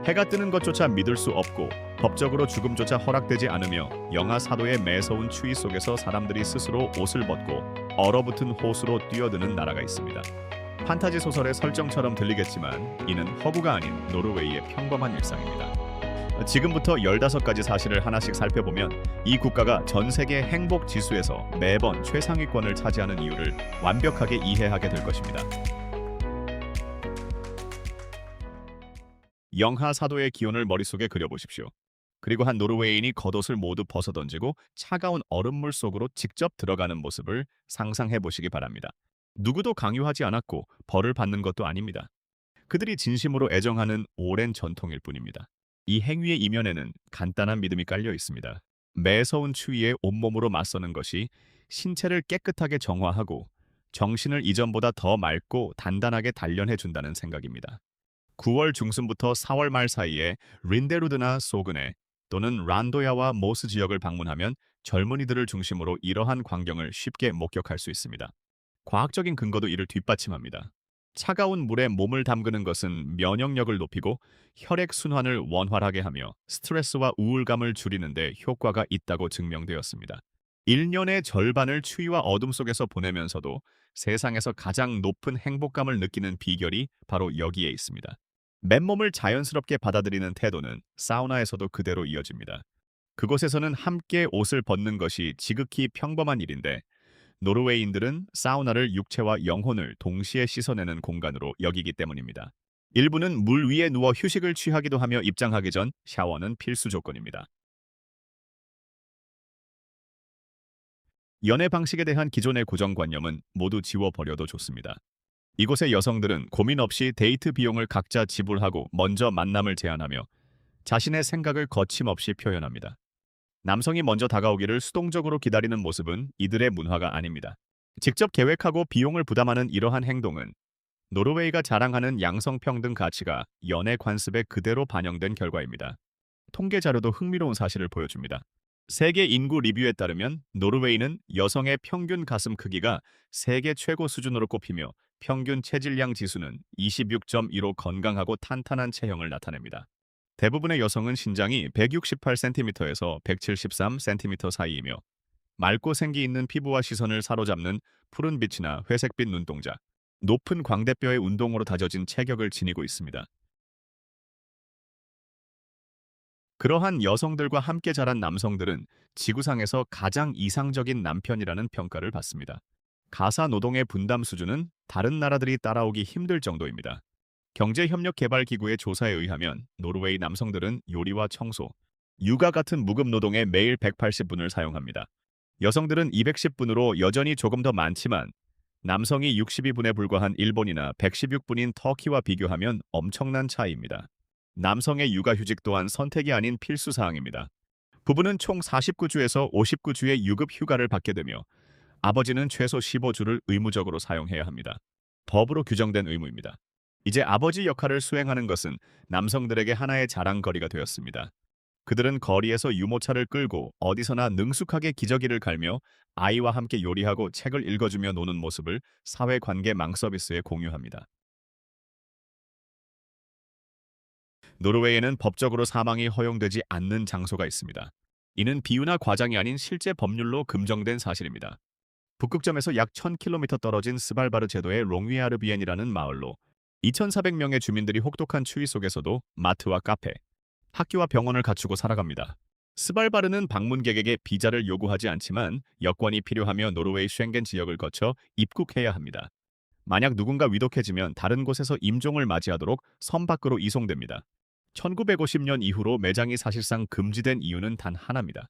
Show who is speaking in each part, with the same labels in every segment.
Speaker 1: 해가 뜨는 것조차 믿을 수 없고 법적으로 죽음조차 허락되지 않으며 영하 4도의 매서운 추위 속에서 사람들이 스스로 옷을 벗고 얼어붙은 호수로 뛰어드는 나라가 있습니다. 판타지 소설의 설정처럼 들리겠지만 이는 허구가 아닌 노르웨이의 평범한 일상입니다. 지금부터 15가지 사실을 하나씩 살펴보면 이 국가가 전 세계 행복 지수에서 매번 최상위권을 차지하는 이유를 완벽하게 이해하게 될 것입니다. 영하 4도의 기온을 머릿속에 그려보십시오. 그리고 한 노르웨이인이 겉옷을 모두 벗어던지고 차가운 얼음물 속으로 직접 들어가는 모습을 상상해 보시기 바랍니다. 누구도 강요하지 않았고 벌을 받는 것도 아닙니다. 그들이 진심으로 애정하는 오랜 전통일 뿐입니다. 이 행위의 이면에는 간단한 믿음이 깔려 있습니다. 매서운 추위에 온몸으로 맞서는 것이 신체를 깨끗하게 정화하고 정신을 이전보다 더 맑고 단단하게 단련해 준다는 생각입니다. 9월 중순부터 4월 말 사이에 린데루드나 소그네 또는 란도야와 모스 지역을 방문하면 젊은이들을 중심으로 이러한 광경을 쉽게 목격할 수 있습니다. 과학적인 근거도 이를 뒷받침합니다. 차가운 물에 몸을 담그는 것은 면역력을 높이고 혈액 순환을 원활하게 하며 스트레스와 우울감을 줄이는 데 효과가 있다고 증명되었습니다. 1년의 절반을 추위와 어둠 속에서 보내면서도 세상에서 가장 높은 행복감을 느끼는 비결이 바로 여기에 있습니다. 맨몸을 자연스럽게 받아들이는 태도는 사우나에서도 그대로 이어집니다. 그곳에서는 함께 옷을 벗는 것이 지극히 평범한 일인데 노르웨이인들은 사우나를 육체와 영혼을 동시에 씻어내는 공간으로 여기기 때문입니다. 일부는 물 위에 누워 휴식을 취하기도 하며 입장하기 전 샤워는 필수 조건입니다. 연애 방식에 대한 기존의 고정관념은 모두 지워버려도 좋습니다. 이곳의 여성들은 고민 없이 데이트 비용을 각자 지불하고 먼저 만남을 제안하며 자신의 생각을 거침없이 표현합니다. 남성이 먼저 다가오기를 수동적으로 기다리는 모습은 이들의 문화가 아닙니다. 직접 계획하고 비용을 부담하는 이러한 행동은 노르웨이가 자랑하는 양성평등 가치가 연애 관습에 그대로 반영된 결과입니다. 통계 자료도 흥미로운 사실을 보여줍니다. 세계 인구 리뷰에 따르면 노르웨이는 여성의 평균 가슴 크기가 세계 최고 수준으로 꼽히며 평균 체질량 지수는 26.2로 건강하고 탄탄한 체형을 나타냅니다. 대부분의 여성은 신장이 168cm에서 173cm 사이이며 맑고 생기 있는 피부와 시선을 사로잡는 푸른 빛이나 회색빛 눈동자, 높은 광대뼈의 운동으로 다져진 체격을 지니고 있습니다. 그러한 여성들과 함께 자란 남성들은 지구상에서 가장 이상적인 남편이라는 평가를 받습니다. 가사 노동의 분담 수준은 다른 나라들이 따라오기 힘들 정도입니다. 경제협력개발기구의 조사에 의하면 노르웨이 남성들은 요리와 청소, 육아 같은 무급 노동에 매일 180분을 사용합니다. 여성들은 210분으로 여전히 조금 더 많지만 남성이 62분에 불과한 일본이나 116분인 터키와 비교하면 엄청난 차이입니다. 남성의 육아휴직 또한 선택이 아닌 필수 사항입니다. 부부는 총 49주에서 59주의 유급 휴가를 받게 되며 아버지는 최소 15주를 의무적으로 사용해야 합니다. 법으로 규정된 의무입니다. 이제 아버지 역할을 수행하는 것은 남성들에게 하나의 자랑거리가 되었습니다. 그들은 거리에서 유모차를 끌고 어디서나 능숙하게 기저귀를 갈며 아이와 함께 요리하고 책을 읽어주며 노는 모습을 사회관계 망 서비스에 공유합니다. 노르웨이에는 법적으로 사망이 허용되지 않는 장소가 있습니다. 이는 비유나 과장이 아닌 실제 법률로 금정된 사실입니다. 북극점에서 약 1000km 떨어진 스발바르 제도의 롱위아르비엔이라는 마을로 2,400명의 주민들이 혹독한 추위 속에서도 마트와 카페, 학교와 병원을 갖추고 살아갑니다. 스발바르는 방문객에게 비자를 요구하지 않지만 여권이 필요하며 노르웨이 쉥겐 지역을 거쳐 입국해야 합니다. 만약 누군가 위독해지면 다른 곳에서 임종을 맞이하도록 섬 밖으로 이송됩니다. 1950년 이후로 매장이 사실상 금지된 이유는 단 하나입니다.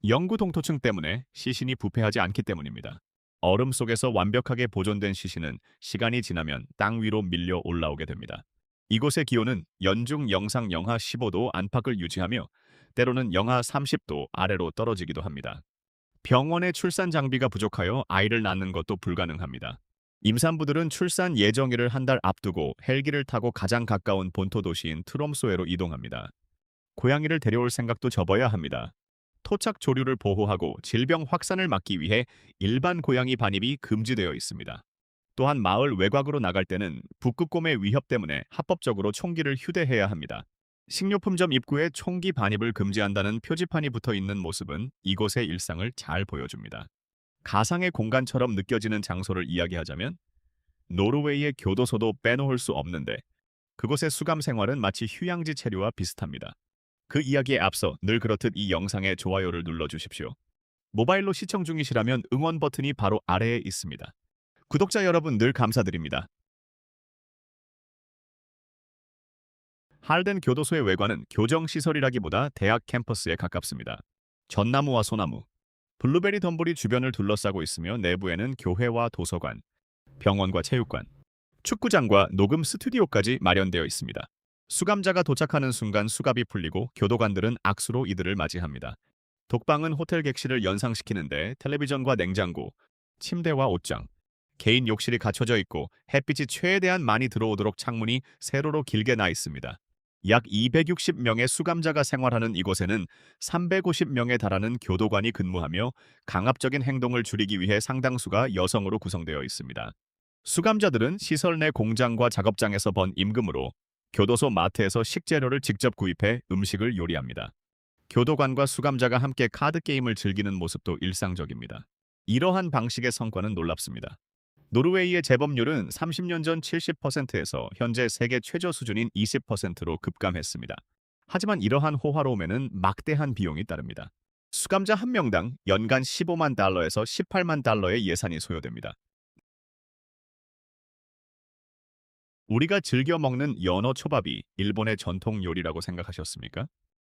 Speaker 1: 영구 동토층 때문에 시신이 부패하지 않기 때문입니다. 얼음 속에서 완벽하게 보존된 시신은 시간이 지나면 땅 위로 밀려 올라오게 됩니다. 이곳의 기온은 연중 영상 영하 15도 안팎을 유지하며 때로는 영하 30도 아래로 떨어지기도 합니다. 병원의 출산 장비가 부족하여 아이를 낳는 것도 불가능합니다. 임산부들은 출산 예정일을 한 달 앞두고 헬기를 타고 가장 가까운 본토 도시인 트롬소에로 이동합니다. 고양이를 데려올 생각도 접어야 합니다. 토착 조류를 보호하고 질병 확산을 막기 위해 일반 고양이 반입이 금지되어 있습니다. 또한 마을 외곽으로 나갈 때는 북극곰의 위협 때문에 합법적으로 총기를 휴대해야 합니다. 식료품점 입구에 총기 반입을 금지한다는 표지판이 붙어 있는 모습은 이곳의 일상을 잘 보여줍니다. 가상의 공간처럼 느껴지는 장소를 이야기하자면 노르웨이의 교도소도 빼놓을 수 없는데 그곳의 수감 생활은 마치 휴양지 체류와 비슷합니다. 그 이야기에 앞서 늘 그렇듯 이 영상에 좋아요를 눌러주십시오. 모바일로 시청 중이시라면 응원 버튼이 바로 아래에 있습니다. 구독자 여러분 늘 감사드립니다. 할덴 교도소의 외관은 교정시설이라기보다 대학 캠퍼스에 가깝습니다. 전나무와 소나무, 블루베리 덤불이 주변을 둘러싸고 있으며 내부에는 교회와 도서관, 병원과 체육관, 축구장과 녹음 스튜디오까지 마련되어 있습니다. 수감자가 도착하는 순간 수갑이 풀리고 교도관들은 악수로 이들을 맞이합니다. 독방은 호텔 객실을 연상시키는데 텔레비전과 냉장고, 침대와 옷장, 개인 욕실이 갖춰져 있고 햇빛이 최대한 많이 들어오도록 창문이 세로로 길게 나 있습니다. 약 260명의 수감자가 생활하는 이곳에는 350명에 달하는 교도관이 근무하며 강압적인 행동을 줄이기 위해 상당수가 여성으로 구성되어 있습니다. 수감자들은 시설 내 공장과 작업장에서 번 임금으로 교도소 마트에서 식재료를 직접 구입해 음식을 요리합니다. 교도관과 수감자가 함께 카드 게임을 즐기는 모습도 일상적입니다. 이러한 방식의 성과는 놀랍습니다. 노르웨이의 재범률은 30년 전 70%에서 현재 세계 최저 수준인 20%로 급감했습니다. 하지만 이러한 호화로움에는 막대한 비용이 따릅니다. 수감자 한 명당 연간 15만 달러에서 18만 달러의 예산이 소요됩니다. 우리가 즐겨 먹는 연어 초밥이 일본의 전통 요리라고 생각하셨습니까?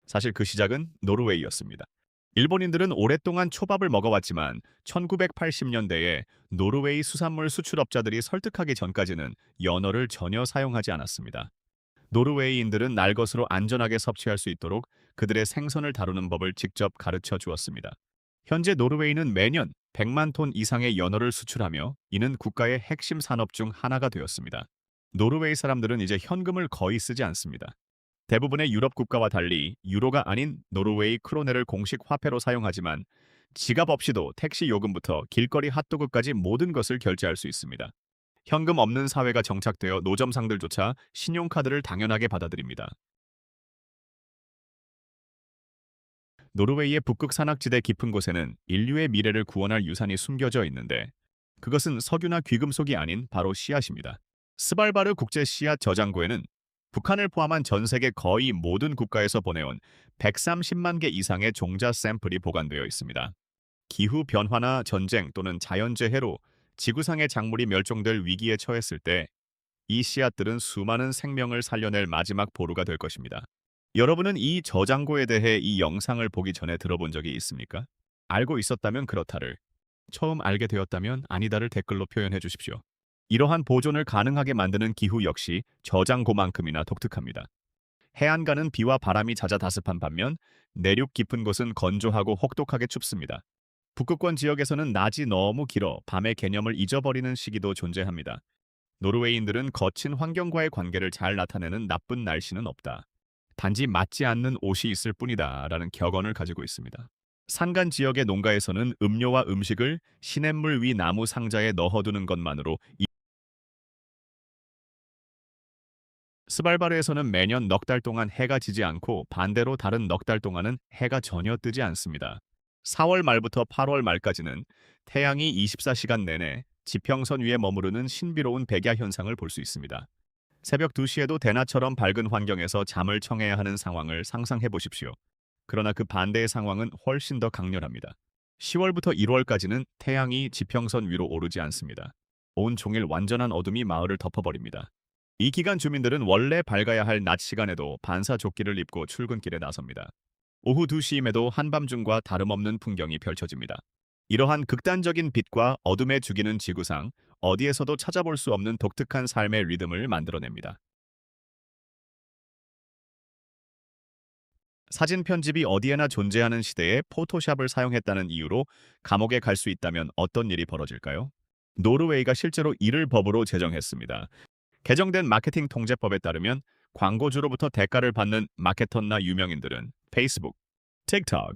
Speaker 1: 사실 그 시작은 노르웨이였습니다. 일본인들은 오랫동안 초밥을 먹어왔지만 1980년대에 노르웨이 수산물 수출업자들이 설득하기 전까지는 연어를 전혀 사용하지 않았습니다. 노르웨이인들은 날 것으로 안전하게 섭취할 수 있도록 그들의 생선을 다루는 법을 직접 가르쳐 주었습니다. 현재 노르웨이는 매년 100만 톤 이상의 연어를 수출하며 이는 국가의 핵심 산업 중 하나가 되었습니다. 노르웨이 사람들은 이제 현금을 거의 쓰지 않습니다. 대부분의 유럽 국가와 달리 유로가 아닌 노르웨이 크로네를 공식 화폐로 사용하지만 지갑 없이도 택시 요금부터 길거리 핫도그까지 모든 것을 결제할 수 있습니다. 현금 없는 사회가 정착되어 노점상들조차 신용카드를 당연하게 받아들입니다. 노르웨이의 북극 산악지대 깊은 곳에는 인류의 미래를 구원할 유산이 숨겨져 있는데 그것은 석유나 귀금속이 아닌 바로 씨앗입니다. 스발바르 국제 씨앗 저장고에는 북한을 포함한 전 세계 거의 모든 국가에서 보내온 130만 개 이상의 종자 샘플이 보관되어 있습니다. 기후 변화나 전쟁 또는 자연재해로 지구상의 작물이 멸종될 위기에 처했을 때 이 씨앗들은 수많은 생명을 살려낼 마지막 보루가 될 것입니다. 여러분은 이 저장고에 대해 이 영상을 보기 전에 들어본 적이 있습니까? 알고 있었다면 그렇다를, 처음 알게 되었다면 아니다를 댓글로 표현해 주십시오. 이러한 보존을 가능하게 만드는 기후 역시 저장고만큼이나 독특합니다. 해안가는 비와 바람이 잦아 다습한 반면 내륙 깊은 곳은 건조하고 혹독하게 춥습니다. 북극권 지역에서는 낮이 너무 길어 밤의 개념을 잊어버리는 시기도 존재합니다. 노르웨이인들은 거친 환경과의 관계를 잘 나타내는 나쁜 날씨는 없다. 단지 맞지 않는 옷이 있을 뿐이다 라는 격언을 가지고 있습니다. 산간 지역의 농가에서는 음료와 음식을 시냇물 위 나무 상자에 넣어두는 것만으로 스발바르에서는 매년 넉 달 동안 해가 지지 않고 반대로 다른 넉 달 동안은 해가 전혀 뜨지 않습니다. 4월 말부터 8월 말까지는 태양이 24시간 내내 지평선 위에 머무르는 신비로운 백야 현상을 볼 수 있습니다. 새벽 2시에도 대낮처럼 밝은 환경에서 잠을 청해야 하는 상황을 상상해 보십시오. 그러나 그 반대의 상황은 훨씬 더 강렬합니다. 10월부터 1월까지는 태양이 지평선 위로 오르지 않습니다. 온 종일 완전한 어둠이 마을을 덮어버립니다. 이 기간 주민들은 원래 밝아야 할 낮 시간에도 반사조끼를 입고 출근길에 나섭니다. 오후 2시임에도 한밤중과 다름없는 풍경이 펼쳐집니다. 이러한 극단적인 빛과 어둠에 죽이는 지구상 어디에서도 찾아볼 수 없는 독특한 삶의 리듬을 만들어냅니다. 사진 편집이 어디에나 존재하는 시대에 포토샵을 사용했다는 이유로 감옥에 갈 수 있다면 어떤 일이 벌어질까요? 노르웨이가 실제로 이를 법으로 제정했습니다. 개정된 마케팅 통제법에 따르면 광고주로부터 대가를 받는 마케터나 유명인들은 페이스북, 틱톡,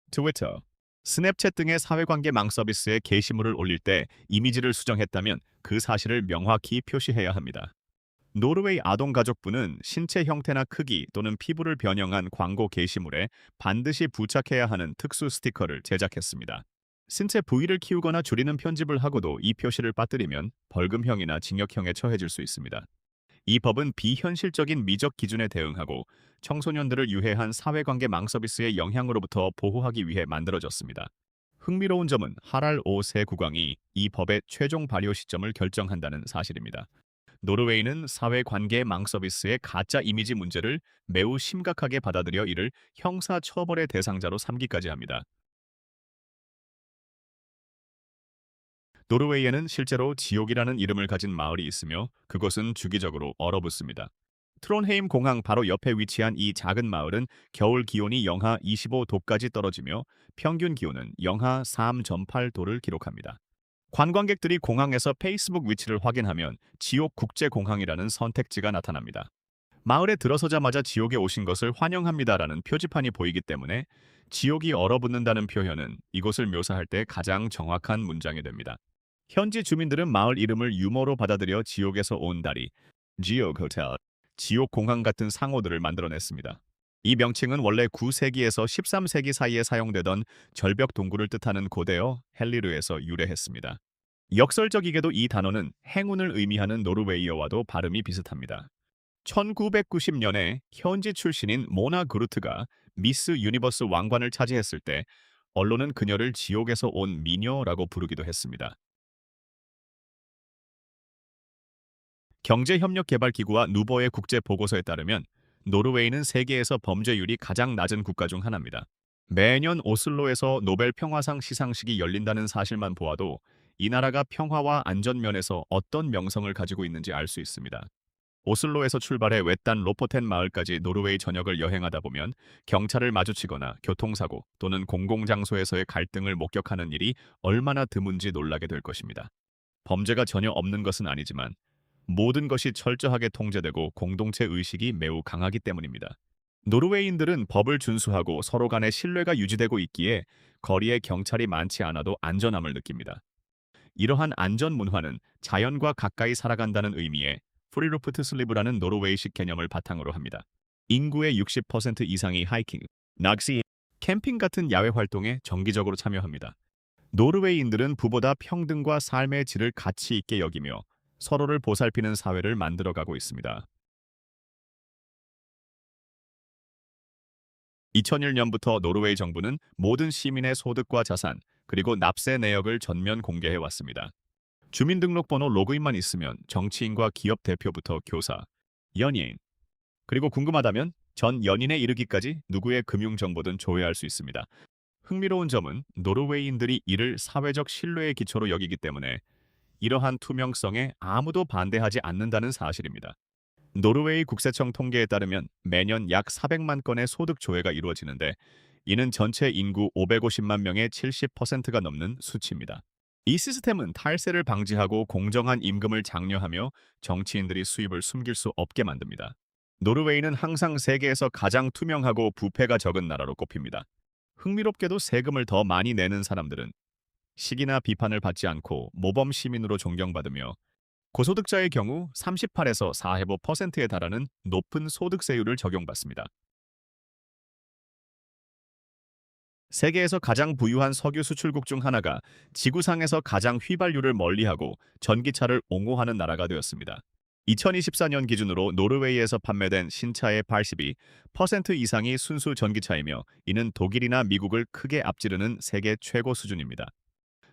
Speaker 1: 트위터, 스냅챗 등의 사회관계망 서비스에 게시물을 올릴 때 이미지를 수정했다면 그 사실을 명확히 표시해야 합니다. 노르웨이 아동가족부는 신체 형태나 크기 또는 피부를 변형한 광고 게시물에 반드시 부착해야 하는 특수 스티커를 제작했습니다. 신체 부위를 키우거나 줄이는 편집을 하고도 이 표시를 빠뜨리면 벌금형이나 징역형에 처해질 수 있습니다. 이 법은 비현실적인 미적 기준에 대응하고 청소년들을 유해한 사회관계 망서비스의 영향으로부터 보호하기 위해 만들어졌습니다. 흥미로운 점은 하랄 5세 국왕이 이 법의 최종 발효 시점을 결정한다는 사실입니다. 노르웨이는 사회관계 망서비스의 가짜 이미지 문제를 매우 심각하게 받아들여 이를 형사처벌의 대상자로 삼기까지 합니다. 노르웨이에는 실제로 지옥이라는 이름을 가진 마을이 있으며 그곳은 주기적으로 얼어붙습니다. 트론헤임 공항 바로 옆에 위치한 이 작은 마을은 겨울 기온이 영하 25도까지 떨어지며 평균 기온은 영하 3.8도를 기록합니다. 관광객들이 공항에서 페이스북 위치를 확인하면 지옥 국제공항이라는 선택지가 나타납니다. 마을에 들어서자마자 지옥에 오신 것을 환영합니다라는 표지판이 보이기 때문에 지옥이 얼어붙는다는 표현은 이곳을 묘사할 때 가장 정확한 문장이 됩니다. 현지 주민들은 마을 이름을 유머로 받아들여 지옥에서 온 다리, 지옥 호텔, 지옥 공항 같은 상호들을 만들어냈습니다. 이 명칭은 원래 9세기에서 13세기 사이에 사용되던 절벽 동굴을 뜻하는 고대어 헬리르에서 유래했습니다. 역설적이게도 이 단어는 행운을 의미하는 노르웨이어와도 발음이 비슷합니다. 1990년에 현지 출신인 모나 그루트가 미스 유니버스 왕관을 차지했을 때 언론은 그녀를 지옥에서 온 미녀라고 부르기도 했습니다. 경제협력개발기구와 누버의 국제 보고서에 따르면 노르웨이는 세계에서 범죄율이 가장 낮은 국가 중 하나입니다. 매년 오슬로에서 노벨 평화상 시상식이 열린다는 사실만 보아도 이 나라가 평화와 안전 면에서 어떤 명성을 가지고 있는지 알 수 있습니다. 오슬로에서 출발해 외딴 로포텐 마을까지 노르웨이 전역을 여행하다 보면 경찰을 마주치거나 교통사고 또는 공공장소에서의 갈등을 목격하는 일이 얼마나 드문지 놀라게 될 것입니다. 범죄가 전혀 없는 것은 아니지만 모든 것이 철저하게 통제되고 공동체 의식이 매우 강하기 때문입니다. 노르웨이인들은 법을 준수하고 서로 간의 신뢰가 유지되고 있기에 거리에 경찰이 많지 않아도 안전함을 느낍니다. 이러한 안전 문화는 자연과 가까이 살아간다는 의미의 프리루프트 슬리브라는 노르웨이식 개념을 바탕으로 합니다. 인구의 60% 이상이 하이킹, 낚시, 캠핑 같은 야외 활동에 정기적으로 참여합니다. 노르웨이인들은 부보다 평등과 삶의 질을 가치 있게 여기며 서로를 보살피는 사회를 만들어가고 있습니다. 2001년부터 노르웨이 정부는 모든 시민의 소득과 자산, 그리고 납세 내역을 전면 공개해 왔습니다. 주민등록번호 로그인만 있으면 정치인과 기업 대표부터 교사, 연예인, 그리고 궁금하다면 전 연인에 이르기까지 누구의 금융정보든 조회할 수 있습니다. 흥미로운 점은 노르웨이인들이 이를 사회적 신뢰의 기초로 여기기 때문에 이러한 투명성에 아무도 반대하지 않는다는 사실입니다. 노르웨이 국세청 통계에 따르면 매년 약 400만 건의 소득 조회가 이루어지는데 이는 전체 인구 550만 명의 70%가 넘는 수치입니다. 이 시스템은 탈세를 방지하고 공정한 임금을 장려하며 정치인들이 수입을 숨길 수 없게 만듭니다. 노르웨이는 항상 세계에서 가장 투명하고 부패가 적은 나라로 꼽힙니다. 흥미롭게도 세금을 더 많이 내는 사람들은 시기나 비판을 받지 않고 모범 시민으로 존경받으며 고소득자의 경우 38에서 45%에 달하는 높은 소득세율을 적용받습니다. 세계에서 가장 부유한 석유 수출국 중 하나가 지구상에서 가장 휘발유를 멀리하고 전기차를 옹호하는 나라가 되었습니다. 2024년 기준으로 노르웨이에서 판매된 신차의 82% 이상이 순수 전기차이며 이는 독일이나 미국을 크게 앞지르는 세계 최고 수준입니다.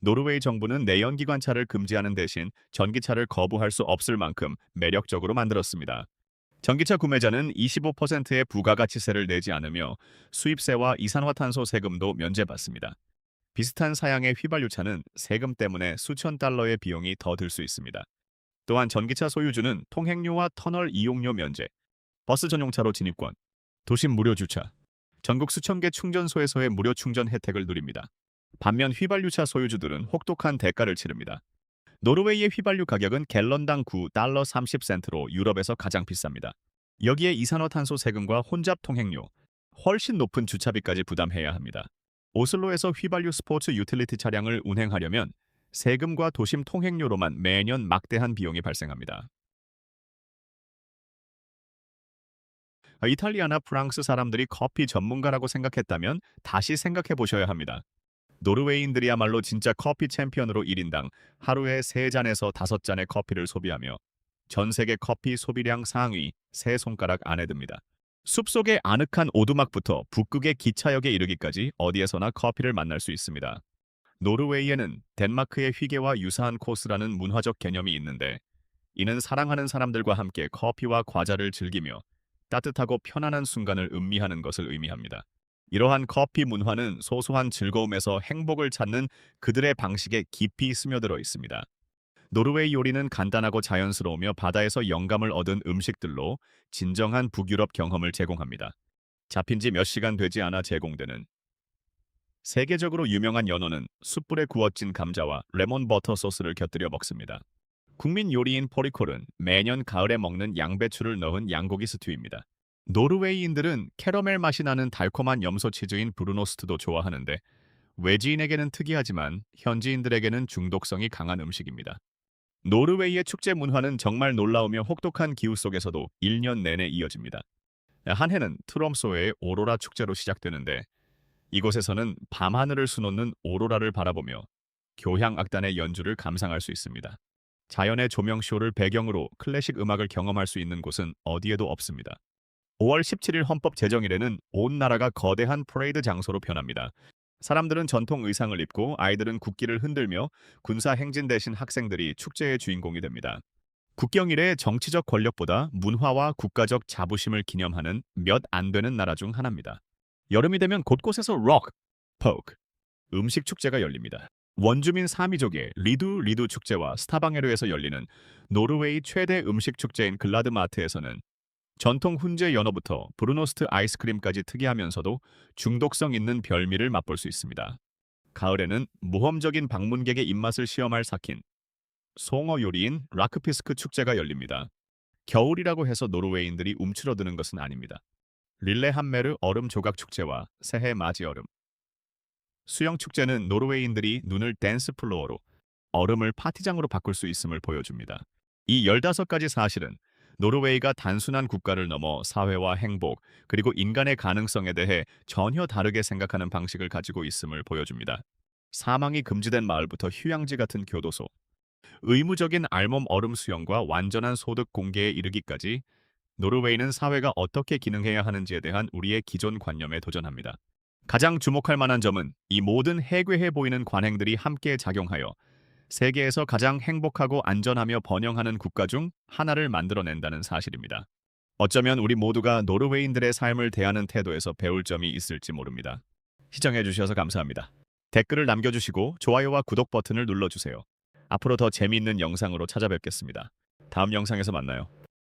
Speaker 1: 노르웨이 정부는 내연기관차를 금지하는 대신 전기차를 거부할 수 없을 만큼 매력적으로 만들었습니다. 전기차 구매자는 25%의 부가가치세를 내지 않으며 수입세와 이산화탄소 세금도 면제받습니다. 비슷한 사양의 휘발유차는 세금 때문에 수천 달러의 비용이 더 들 수 있습니다. 또한 전기차 소유주는 통행료와 터널 이용료 면제, 버스 전용차로 진입권, 도심 무료 주차, 전국 수천 개 충전소에서의 무료 충전 혜택을 누립니다. 반면 휘발유차 소유주들은 혹독한 대가를 치릅니다. 노르웨이의 휘발유 가격은 갤런당 9달러 30센트로 유럽에서 가장 비쌉니다. 여기에 이산화탄소 세금과 혼잡 통행료, 훨씬 높은 주차비까지 부담해야 합니다. 오슬로에서 휘발유 스포츠 유틸리티 차량을 운행하려면 세금과 도심 통행료로만 매년 막대한 비용이 발생합니다. 이탈리아나 프랑스 사람들이 커피 전문가라고 생각했다면 다시 생각해 보셔야 합니다. 노르웨이인들이야말로 진짜 커피 챔피언으로 1인당 하루에 3잔에서 5잔의 커피를 소비하며 전 세계 커피 소비량 상위 3손가락 안에 듭니다. 숲속의 아늑한 오두막부터 북극의 기차역에 이르기까지 어디에서나 커피를 만날 수 있습니다. 노르웨이에는 덴마크의 휘게와 유사한 코스라는 문화적 개념이 있는데 이는 사랑하는 사람들과 함께 커피와 과자를 즐기며 따뜻하고 편안한 순간을 음미하는 것을 의미합니다. 이러한 커피 문화는 소소한 즐거움에서 행복을 찾는 그들의 방식에 깊이 스며들어 있습니다. 노르웨이 요리는 간단하고 자연스러우며 바다에서 영감을 얻은 음식들로 진정한 북유럽 경험을 제공합니다. 잡힌 지 몇 시간 되지 않아 제공되는 세계적으로 유명한 연어는 숯불에 구워진 감자와 레몬 버터 소스를 곁들여 먹습니다. 국민 요리인 포리콜은 매년 가을에 먹는 양배추를 넣은 양고기 스튜입니다. 노르웨이인들은 캐러멜 맛이 나는 달콤한 염소 치즈인 브루노스트도 좋아하는데 외지인에게는 특이하지만 현지인들에게는 중독성이 강한 음식입니다. 노르웨이의 축제 문화는 정말 놀라우며 혹독한 기후 속에서도 1년 내내 이어집니다. 한 해는 트롬소의 오로라 축제로 시작되는데 이곳에서는 밤하늘을 수놓는 오로라를 바라보며 교향 악단의 연주를 감상할 수 있습니다. 자연의 조명쇼를 배경으로 클래식 음악을 경험할 수 있는 곳은 어디에도 없습니다. 5월 17일 헌법 제정일에는 온 나라가 거대한 퍼레이드 장소로 변합니다. 사람들은 전통 의상을 입고 아이들은 국기를 흔들며 군사 행진 대신 학생들이 축제의 주인공이 됩니다. 국경일의 정치적 권력보다 문화와 국가적 자부심을 기념하는 몇 안 되는 나라 중 하나입니다. 여름이 되면 곳곳에서 록, 포크, 음식 축제가 열립니다. 원주민 사미족의 리두 축제와 스타방에르에서 열리는 노르웨이 최대 음식 축제인 글라드마트에서는 전통 훈제 연어부터 브루노스트 아이스크림까지 특이하면서도 중독성 있는 별미를 맛볼 수 있습니다. 가을에는 모험적인 방문객의 입맛을 시험할 삭힌 송어 요리인 라크피스크 축제가 열립니다. 겨울이라고 해서 노르웨이인들이 움츠러드는 것은 아닙니다. 릴레함메르 얼음 조각 축제와 새해 맞이 얼음 수영 축제는 노르웨이인들이 눈을 댄스 플로어로 얼음을 파티장으로 바꿀 수 있음을 보여줍니다. 이 15가지 사실은 노르웨이가 단순한 국가를 넘어 사회와 행복, 그리고 인간의 가능성에 대해 전혀 다르게 생각하는 방식을 가지고 있음을 보여줍니다. 사망이 금지된 마을부터 휴양지 같은 교도소, 의무적인 알몸 얼음 수영과 완전한 소득 공개에 이르기까지 노르웨이는 사회가 어떻게 기능해야 하는지에 대한 우리의 기존 관념에 도전합니다. 가장 주목할 만한 점은 이 모든 해괴해 보이는 관행들이 함께 작용하여 세계에서 가장 행복하고 안전하며 번영하는 국가 중 하나를 만들어낸다는 사실입니다. 어쩌면 우리 모두가 노르웨이인들의 삶을 대하는 태도에서 배울 점이 있을지 모릅니다. 시청해주셔서 감사합니다. 댓글을 남겨주시고 좋아요와 구독 버튼을 눌러주세요. 앞으로 더 재미있는 영상으로 찾아뵙겠습니다. 다음 영상에서 만나요.